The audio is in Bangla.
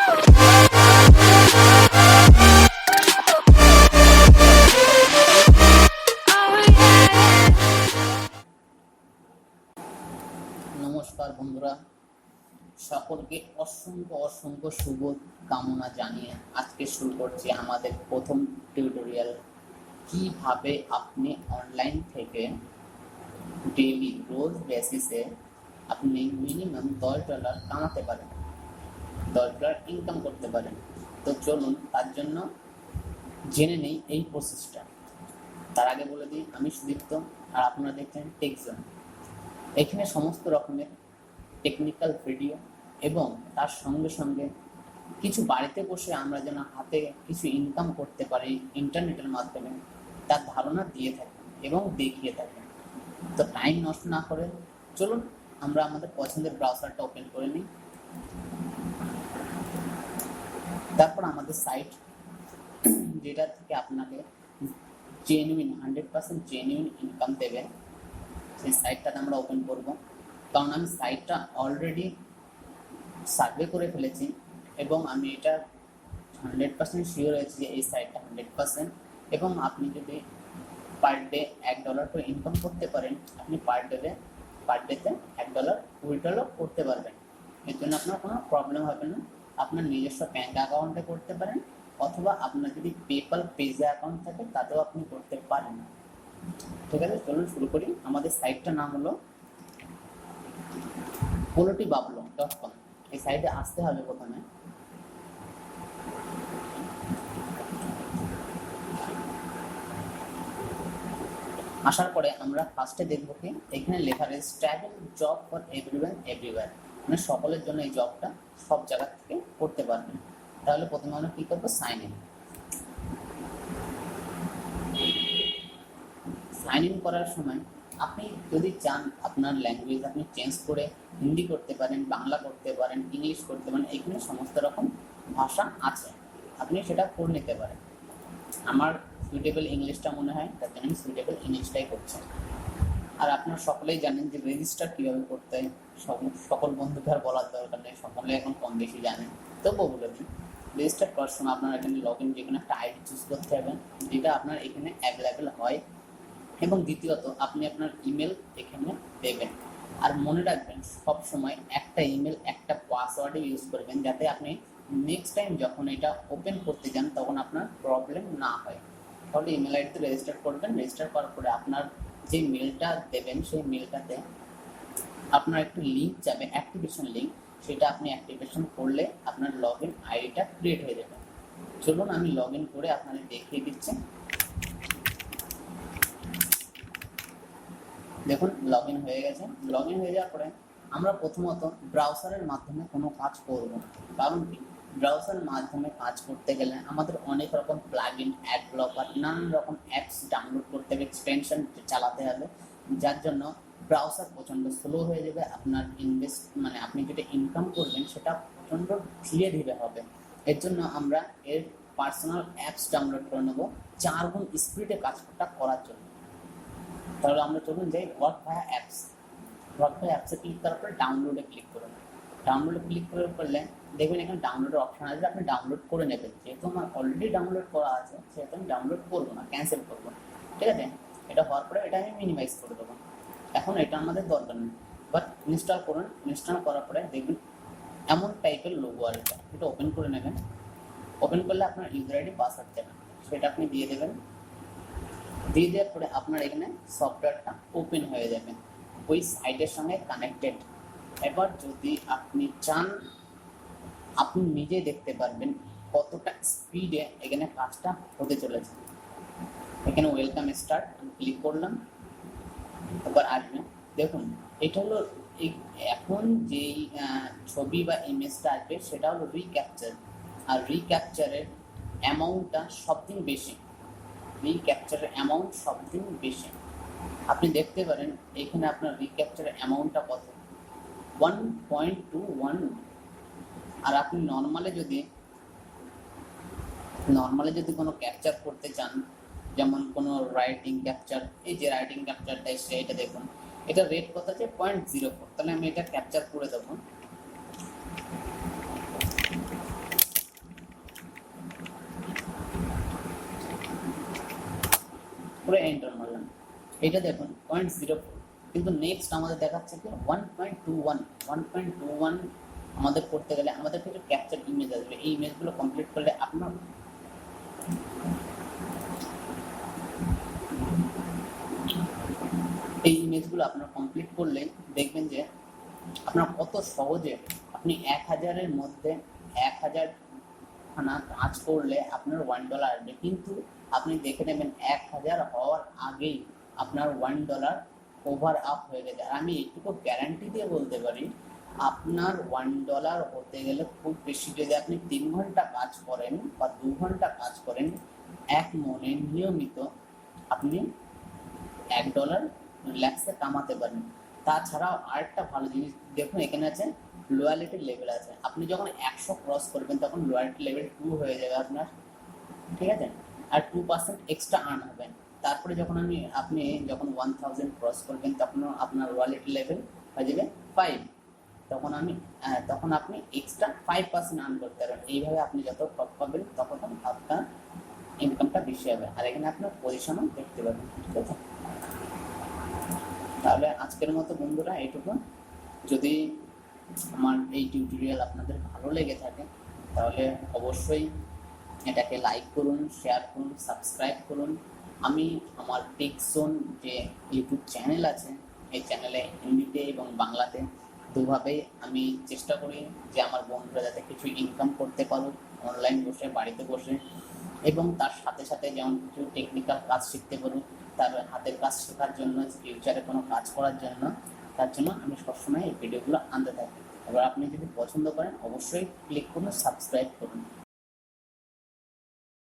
নমস্কার বন্ধুরা, সকলকে অসংখ্য অসংখ্য শুভ কামনা জানিয়ে আজকে শুরু করছি আমাদের প্রথম টিউটোরিয়াল। কিভাবে আপনি অনলাইন থেকে ডেইলি রোজ বেসিসে আপনি মিনিমাম $10 কামাতে পারেন, $10 ইনকাম করতে পারেন। তো চলুন তার জন্য জেনে নেই এই প্রসেসটা। তার আগে বলে দিই, আমি সুদীপ্ত আর আপনারা দেখছেন টেকজোন। এখানে সমস্ত রকমের টেকনিক্যাল ভিডিও এবং তার সঙ্গে সঙ্গে কিছু বাড়িতে বসে আমরা যেন হাতে কিছু ইনকাম করতে পারি ইন্টারনেটের মাধ্যমে তার ধারণা দিয়ে থাকি এবং দেখিয়ে থাকি। তো টাইম নষ্ট না করে চলুন আমরা আমাদের পছন্দের ব্রাউজারটা ওপেন করে নিই। তারপর আমাদের সাইট, যেটা থেকে আপনাকে জেনুইন 100% জেনুইন ইনকাম দেবে, সেই সাইটটাতে আমরা ওপেন করব। কারণ আমি সাইটটা অলরেডি সার্ভে করে ফেলেছি এবং আমি এটা 100% শিওর হয়েছি যে এই সাইটটা 100%। এবং আপনি যদি পার ডে $1 করে ইনকাম করতে পারেন, আপনি পার ডেতে $1 $2 করতে পারবেন। এর জন্য আপনার কোনো প্রবলেম হবে না। আপনার নিজস্ব ব্যাঙ্ক অ্যাকাউন্টে করতে পারেন অথবা আপনার যদি পেপ্যাল পেজে অ্যাকাউন্ট থাকে তাতেও আপনি করতে পারেন। ঠিক আছে, চলুন শুরু করি। আমাদের সাইটটার নাম হলো polotibablo.com। এই সাইটে আসতে হবে প্রথমে। আসার পরে আমরা ফার্স্টে দেখবো কি এখানে লেখা রয়েছে travel job for everyone everywhere, মানে সকলের জন্য এই জবটা সব জায়গা থেকে করতে পারবেন। তাহলে প্রথমে আমরা কি করবো, সাইন ইন করার সময় আপনি যদি চান আপনার ল্যাঙ্গুয়েজ আপনি চেঞ্জ করে হিন্দি করতে পারেন, বাংলা করতে পারেন, ইংলিশ করতে পারেন। এখানে সমস্ত রকম ভাষা আছে, আপনি সেটা করে নিতে পারেন। আমার সুইটেবল ইংলিশটা মনে হয়, তার জন্য আমি সুইটেবল ইংলিশটাই করছি। আর আপনারা সকলেই জানেন যে রেজিস্টার কীভাবে করতে হয়, সকল বন্ধুকে আর বলার দরকার নেই, সকলে এখন কম বেশি জানেন, তবুও বলে দিন। রেজিস্টার করার সময় আপনার এখানে লগ ইন যেখানে একটা আইডি চুজ করতে হবে, যেটা আপনার এখানে অ্যাভেলেবেল হয়। এবং দ্বিতীয়ত আপনি আপনার ইমেল এখানে দেবেন। আর মনে রাখবেন সব সময় একটা ইমেল একটা পাসওয়ার্ডে ইউজ করবেন, যাতে আপনি নেক্সট টাইম যখন এটা ওপেন করতে যান তখন আপনার প্রবলেম না হয়। তাহলে ইমেল আইডিতে রেজিস্টার করবেন। রেজিস্টার করার পরে আপনার যে মেলটা দেবেন সেই মেলটাতে আপনার একটি লিঙ্ক যাবে, অ্যাক্টিভেশন লিঙ্ক। সেটা আপনি অ্যাক্টিভেশন করলে আপনার লগ ইন আইডিটা ক্রিয়েট হয়ে যাবে। চলুন আমি লগ ইন করে আপনাদের দেখিয়ে দিচ্ছি। দেখুন লগ ইন হয়ে গেছে। লগ ইন হয়ে যাওয়ার পরে আমরা প্রথমত ব্রাউজারের মাধ্যমে কোনো কাজ করব না। কারণ কি, ব্রাউজারের মাধ্যমে কাজ করতে গেলে আমাদের অনেক রকম প্লাগইন, অ্যাড ব্লকার, নানান রকম অ্যাপস ডাউনলোড করতে হবে, এক্সটেনশন চালাতে হবে, যার জন্য ব্রাউজার প্রচণ্ড স্লো হয়ে যাবে। আপনার মানে আপনি যেটা ইনকাম করবেন সেটা প্রচণ্ড ধীরে ধীরে হবে। এর জন্য আমরা এর পার্সোনাল অ্যাপস ডাউনলোড করে নেব 4 গুণ স্পিডে কাজটা করার জন্য। তাহলে আমরা চলুন যাই ওয়ার্ক ভায়া অ্যাপস। ওয়ার্ক ভায়া অ্যাপসে ক্লিক করার পরে ডাউনলোডে ক্লিক করুন। ডাউনলোডে ক্লিক করে করলে দেখবেন এখানে ডাউনলোডের অপশান আছে, আপনি ডাউনলোড করে নেবেন। যেহেতু আমার অলরেডি ডাউনলোড করা আছে সেহেতু আমি ডাউনলোড করবো না, ক্যান্সেল করবো। ঠিক আছে, এটা হওয়ার পরে এটা আমি মিনিমাইজ করে দেবো। এখন এটা আমাদের দরকার নেই, বাট ইনস্টল করুন। ইনস্টল করার পরে দেখবেন এমন টাইপের লোগো আসবে, এটা ওপেন করে নেবেন। ওপেন করলে আপনার ইউজার আইডি পাসওয়ার্ড দেবেন, সেটা আপনি দিয়ে দেবেন। দিয়ে দেওয়ার পরে আপনার এখানে সফটওয়্যারটা ওপেন হয়ে যাবে, ওই সাইটের সঙ্গে কানেক্টেড। এবার যদি আপনি চান আপনি নিজে দেখতে পারবেন কতটা স্পিডে এখানে কাজটা হতে চলেছে। এখানে ওয়েলকাম স্টার্ট ক্লিক করলাম, এবার আসবে। দেখুন এটা হলো এখন যেই ছবি বা ইমেজটা আসবে সেটা হলো রিক্যাপচার। আর রিক্যাপচারের অ্যামাউন্টটা সবথেকে বেশি, রিক্যাপচারের অ্যামাউন্ট সবদিন বেশি। আপনি দেখতে পারেন এখানে আপনার রিক্যাপচারের অ্যামাউন্টটা কত, 1.21। আর আপনি নর্মালে যদি কোনো ক্যাপচার করতে চান, যেমন কোনো রাইটিং ক্যাপচার, এই যে রাইটিং ক্যাপচারটা এসছে এটা দেখুন, এটা রেট কত আছে 0.04। তাহলে আমি এটা ক্যাপচার করে দেবো। করে এন্টার মারলাম, এটা দেখুন 0.04, কিন্তু নেক্সট আমাদের দেখাচ্ছে কি 1.21 আমাদের করতে গেলে আমাদের কিছু ক্যাপচার ইমেজ আসবে। এই ইমেজগুলো কমপ্লিট করলে আপনার কমপ্লিট করলে দেখবেন যে আপনার কত সহজে আপনি 1000-এর মধ্যে 1000 খানা কাজ করলে আপনার $1 আসবে। কিন্তু আপনি দেখে নেবেন 1000 হওয়ার আগেই আপনার $1 ওভার আপ হয়ে গেছে। আর আমি এইটুকু গ্যারান্টি দিয়ে বলতে পারি, আপনার $1 হতে গেলে খুব বেশি যদি আপনি 3 ঘন্টা কাজ করেন বা 2 ঘন্টা কাজ করেন এক মনে নিয়মিত, আপনি $1 রিল্যাক্সে কামাতে পারেন। তাছাড়াও আরেকটা ভালো জিনিস দেখুন, এখানে আছে লয়ালিটি লেভেল আছে। আপনি যখন 100 ক্রস করবেন তখন লয়ালিটি লেভেল 2 হয়ে যাবে আপনার, ঠিক আছে, আর 2% এক্সট্রা আর্ন হবেন। তারপরে আপনি যখন 1000 ক্রস করবেন তখন আপনার লয়ালিটি লেভেল হয়ে যাবে 5, তখন আপনি এক্সট্রা 5% আর্ন করতে পারবেন। এইভাবে আপনি যত টপ পাবেন তখন আপনার ইনকামটা বেশি হবে। আর এখানে আপনার পজিশনও দেখতে পাবেন, ঠিক আছে। তাহলে আজকের মতো বন্ধুরা এইটুকু। যদি আমার এই টিউটোরিয়াল আপনাদের ভালো লেগে থাকে তাহলে অবশ্যই এটাকে লাইক করুন, শেয়ার করুন, সাবস্ক্রাইব করুন। আমি আমার টেকজোন যে ইউটিউব চ্যানেল আছে, এই চ্যানেলে হিন্দিতে এবং বাংলাতে দুভাবেই আমি চেষ্টা করি যে আমার বন্ধুরা যাতে কিছু ইনকাম করতে পারুক অনলাইন বসে, বাড়িতে বসে, এবং তার সাথে সাথে যেমন কিছু টেকনিক্যাল কাজ শিখতে পারুক, তার হাতের কাজ শেখার জন্য, ফিউচারে কোনো কাজ করার জন্য, তার জন্য আমি সবসময় এই ভিডিওগুলো আনতে থাকি। এবার আপনি যদি পছন্দ করেন অবশ্যই ক্লিক করুন, সাবস্ক্রাইব করুন।